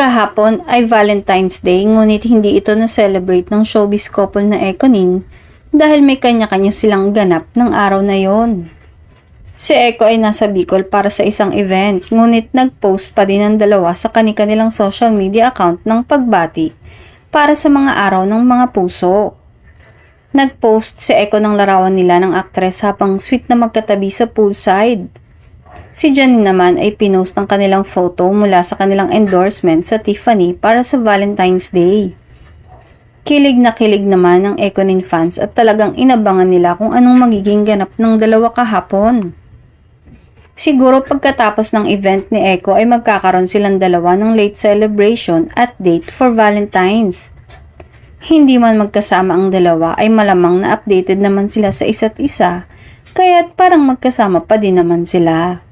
Kahapon ay Valentine's Day ngunit hindi ito na-celebrate ng showbiz couple na Ekonin dahil may kanya-kanya silang ganap ng araw na yon. Si Eko ay nasa Bicol para sa isang event ngunit nag-post pa din ang dalawa sa kani-kanilang social media account ng pagbati para sa mga araw ng mga puso. Nag-post si Eko ng larawan nila ng aktres habang sweet na magkatabi sa poolside. Si Janine naman ay pinost ang kanilang photo mula sa kanilang endorsement sa Tiffany para sa Valentine's Day. Kilig na kilig naman ang Ekonin fans at talagang inabangan nila kung anong magiging ganap ng dalawa kahapon. Siguro pagkatapos ng event ni Eko ay magkakaroon silang dalawa ng late celebration at date for Valentine's. Hindi man magkasama ang dalawa ay malamang na updated naman sila sa isa't isa, kaya't parang magkasama pa din naman sila.